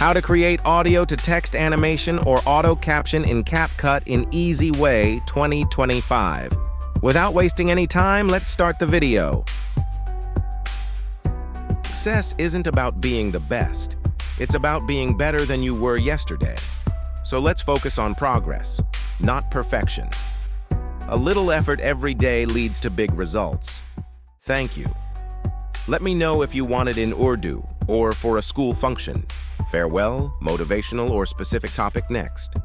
How to create audio to text animation or auto caption in CapCut in easy way 2025. Without wasting any time, let's start the video. Success isn't about being the best. It's about being better than you were yesterday. So let's focus on progress, not perfection. A little effort every day leads to big results. Thank you. Let me know if you want it in Urdu or for a school function. Farewell, motivational or specific topic next.